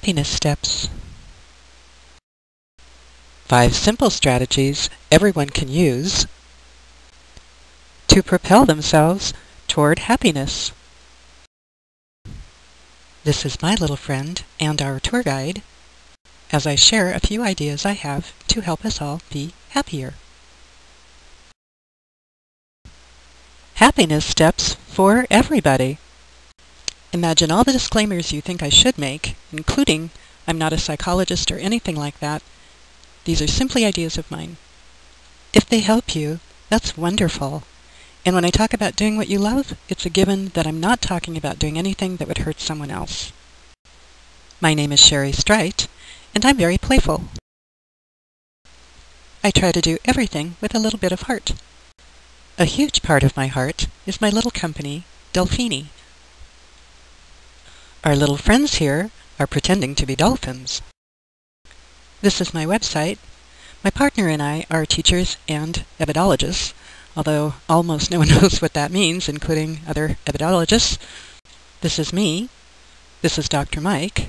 Happiness steps. 5 simple strategies everyone can use to propel themselves toward happiness. This is my little friend and our tour guide as I share a few ideas I have to help us all be happier. Happiness steps for everybody. Imagine all the disclaimers you think I should make, including I'm not a psychologist or anything like that. These are simply ideas of mine. If they help you, that's wonderful. And when I talk about doing what you love, it's a given that I'm not talking about doing anything that would hurt someone else. My name is Sheri Strite, and I'm very playful. I try to do everything with a little bit of heart. A huge part of my heart is my little company, Delphini. Our little friends here are pretending to be dolphins. This is my website. My partner and I are teachers and ebidologists, although almost no one knows what that means, including other ebidologists. This is me. This is Dr. Mike.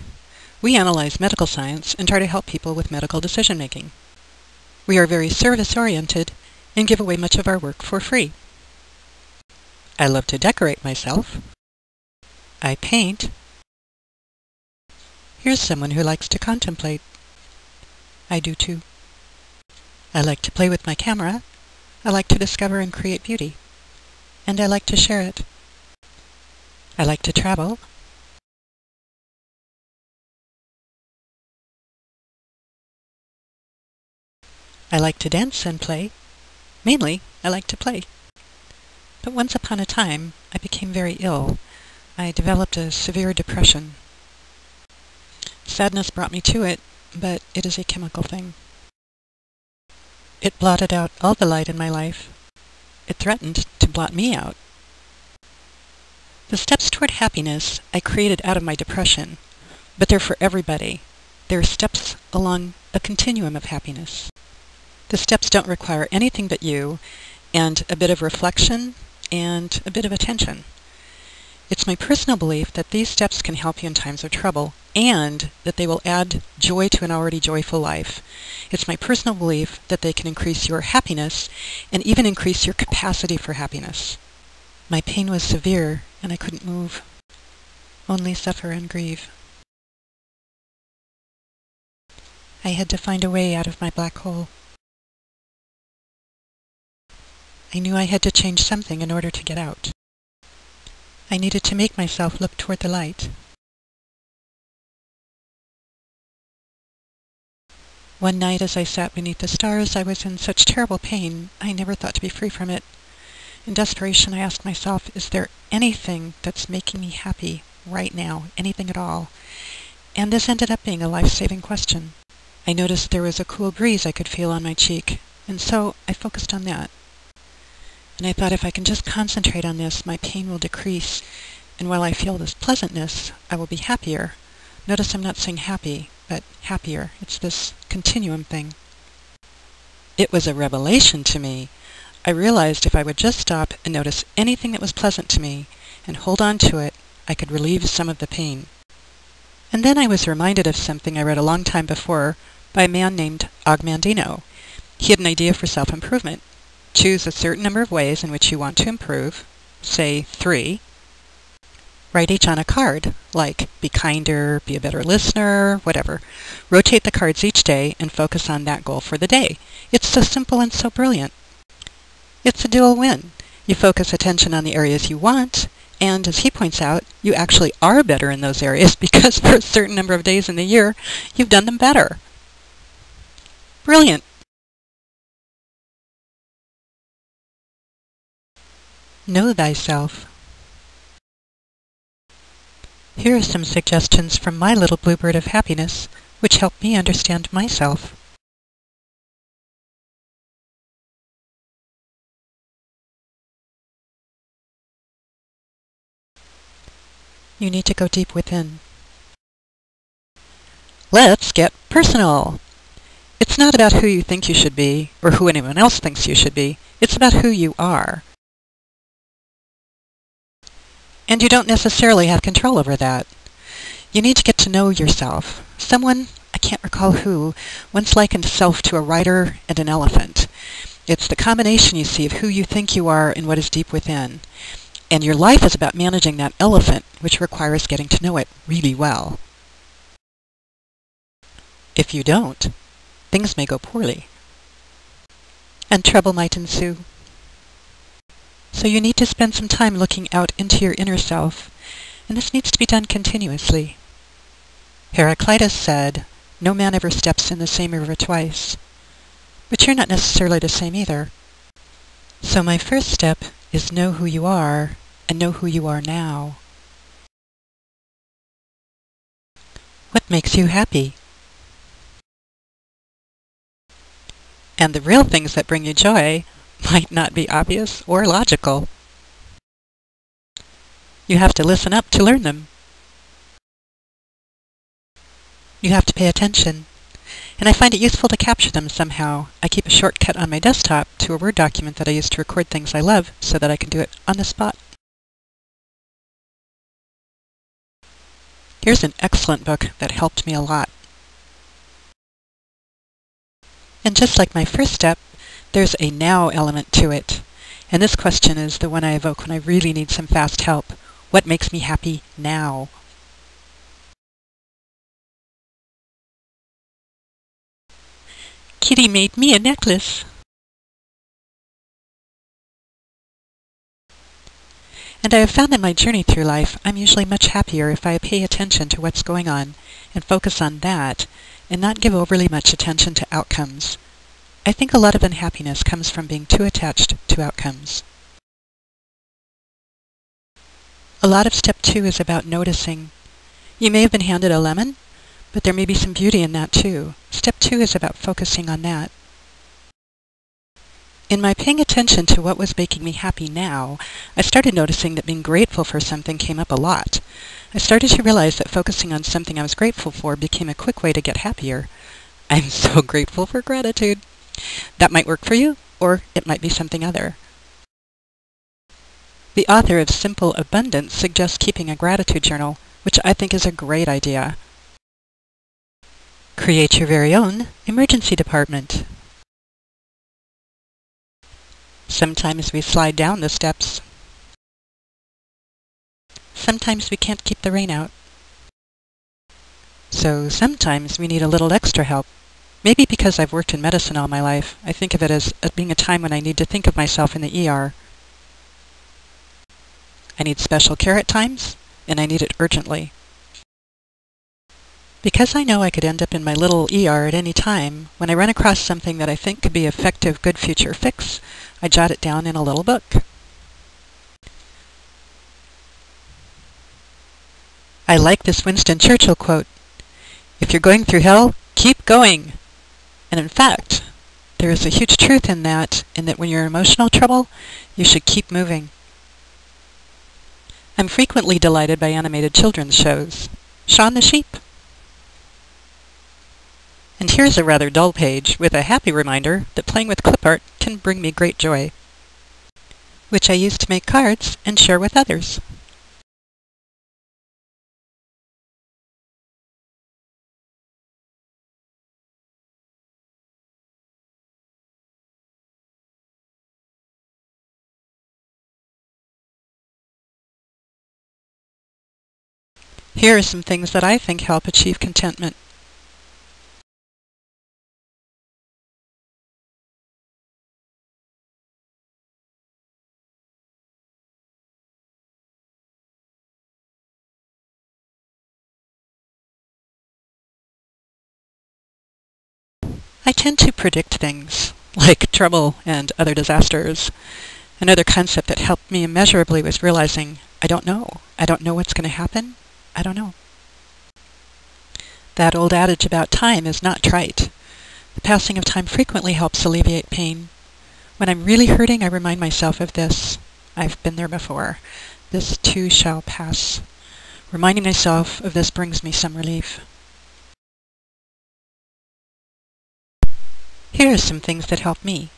We analyze medical science and try to help people with medical decision-making. We are very service-oriented and give away much of our work for free. I love to decorate myself. I paint. Here's someone who likes to contemplate. I do too. I like to play with my camera. I like to discover and create beauty. And I like to share it. I like to travel. I like to dance and play. Mainly, I like to play. But once upon a time, I became very ill. I developed a severe depression. Sadness brought me to it, but it is a chemical thing. It blotted out all the light in my life. It threatened to blot me out. The steps toward happiness I created out of my depression, but they're for everybody. They're steps along a continuum of happiness. The steps don't require anything but you, and a bit of reflection, and a bit of attention. It's my personal belief that these steps can help you in times of trouble, and that they will add joy to an already joyful life. It's my personal belief that they can increase your happiness, and even increase your capacity for happiness. My pain was severe, and I couldn't move. Only suffer and grieve. I had to find a way out of my black hole. I knew I had to change something in order to get out. I needed to make myself look toward the light. One night as I sat beneath the stars, I was in such terrible pain, I never thought to be free from it. In desperation, I asked myself, is there anything that's making me happy right now? Anything at all? And this ended up being a life-saving question. I noticed there was a cool breeze I could feel on my cheek, and so I focused on that. And I thought if I can just concentrate on this, my pain will decrease, and while I feel this pleasantness, I will be happier. Notice I'm not saying happy, but happier. It's this continuum thing. It was a revelation to me. I realized if I would just stop and notice anything that was pleasant to me, and hold on to it, I could relieve some of the pain. And then I was reminded of something I read a long time before by a man named Mandino. He had an idea for self-improvement. Choose a certain number of ways in which you want to improve, say 3. Write each on a card, like be kinder, be a better listener, whatever. Rotate the cards each day and focus on that goal for the day. It's so simple and so brilliant. It's a dual win. You focus attention on the areas you want, and as he points out, you actually are better in those areas because for a certain number of days in the year, you've done them better. Brilliant. Know thyself. Here are some suggestions from my little bluebird of happiness, which help me understand myself. You need to go deep within. Let's get personal. It's not about who you think you should be, or who anyone else thinks you should be. It's about who you are. And you don't necessarily have control over that. You need to get to know yourself. Someone, I can't recall who, once likened self to a rider and an elephant. It's the combination, you see, of who you think you are and what is deep within. And your life is about managing that elephant, which requires getting to know it really well. If you don't, things may go poorly, and trouble might ensue. So you need to spend some time looking out into your inner self, and this needs to be done continuously. Heraclitus said, "No man ever steps in the same river twice." But you're not necessarily the same either. So my first step is know who you are, and know who you are now. What makes you happy? And the real things that bring you joy might not be obvious or logical. You have to listen up to learn them. You have to pay attention. And I find it useful to capture them somehow. I keep a shortcut on my desktop to a Word document that I use to record things I love so that I can do it on the spot. Here's an excellent book that helped me a lot. And just like my first step, there's a now element to it. And this question is the one I evoke when I really need some fast help. What makes me happy now? Kitty made me a necklace. And I have found in my journey through life, I'm usually much happier if I pay attention to what's going on and focus on that and not give overly much attention to outcomes. I think a lot of unhappiness comes from being too attached to outcomes. A lot of step 2 is about noticing. You may have been handed a lemon, but there may be some beauty in that too. Step 2 is about focusing on that. In my paying attention to what was making me happy now, I started noticing that being grateful for something came up a lot. I started to realize that focusing on something I was grateful for became a quick way to get happier. I'm so grateful for gratitude. That might work for you, or it might be something other. The author of Simple Abundance suggests keeping a gratitude journal, which I think is a great idea. Create your very own emergency department. Sometimes we slide down the steps. Sometimes we can't keep the rain out. So sometimes we need a little extra help. Maybe because I've worked in medicine all my life, I think of it as being a time when I need to think of myself in the ER. I need special care at times, and I need it urgently. Because I know I could end up in my little ER at any time, when I run across something that I think could be an effective, good future fix, I jot it down in a little book. I like this Winston Churchill quote, "If you're going through hell, keep going." And in fact, there is a huge truth in that when you're in emotional trouble, you should keep moving. I'm frequently delighted by animated children's shows. Shaun the Sheep. And here's a rather dull page with a happy reminder that playing with clip art can bring me great joy, which I use to make cards and share with others. Here are some things that I think help achieve contentment. I tend to predict things, like trouble and other disasters. Another concept that helped me immeasurably was realizing, I don't know. I don't know what's going to happen. I don't know. That old adage about time is not trite. The passing of time frequently helps alleviate pain. When I'm really hurting, I remind myself of this. I've been there before. This too shall pass. Reminding myself of this brings me some relief. Here are some things that help me.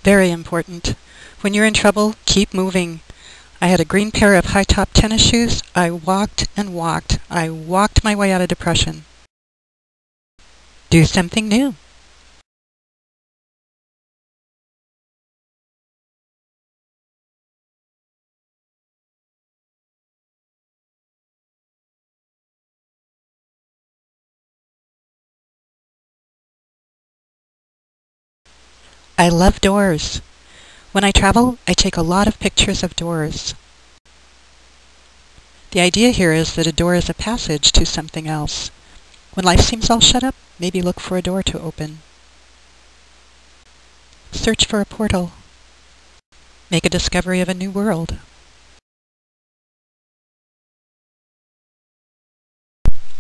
Very important. When you're in trouble, keep moving. I had a green pair of high-top tennis shoes. I walked and walked. I walked my way out of depression. Do something new. I love doors. When I travel, I take a lot of pictures of doors. The idea here is that a door is a passage to something else. When life seems all shut up, maybe look for a door to open. Search for a portal. Make a discovery of a new world.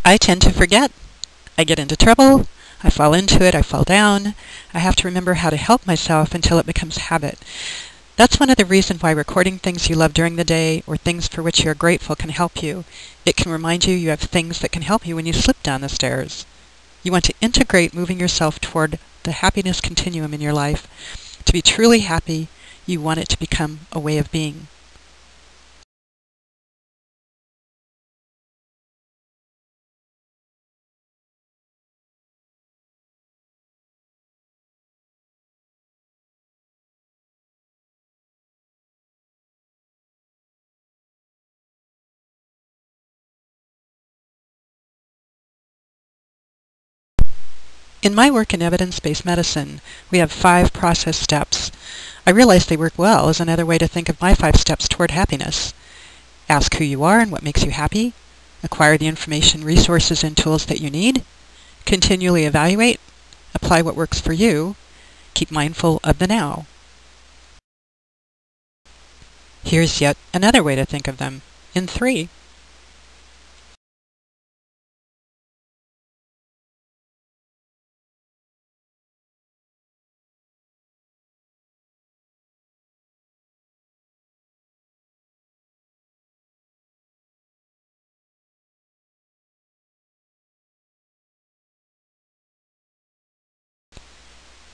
I tend to forget. I get into trouble. I fall into it. I fall down. I have to remember how to help myself until it becomes habit. That's one of the reasons why recording things you love during the day or things for which you're grateful can help you. It can remind you you have things that can help you when you slip down the stairs. You want to integrate moving yourself toward the happiness continuum in your life. To be truly happy, you want it to become a way of being. In my work in evidence-based medicine, we have 5 process steps. I realize they work well as another way to think of my 5 steps toward happiness. Ask who you are and what makes you happy. Acquire the information, resources, and tools that you need. Continually evaluate. Apply what works for you. Keep mindful of the now. Here's yet another way to think of them, in 3.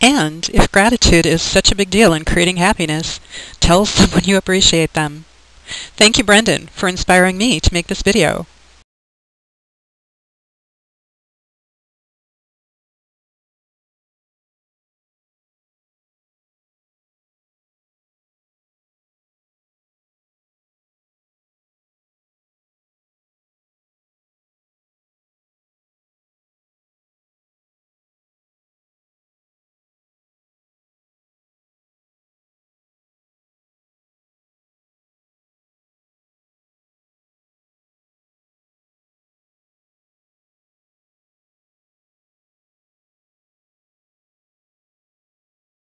And if gratitude is such a big deal in creating happiness, tell someone you appreciate them. Thank you, Brendan, for inspiring me to make this video.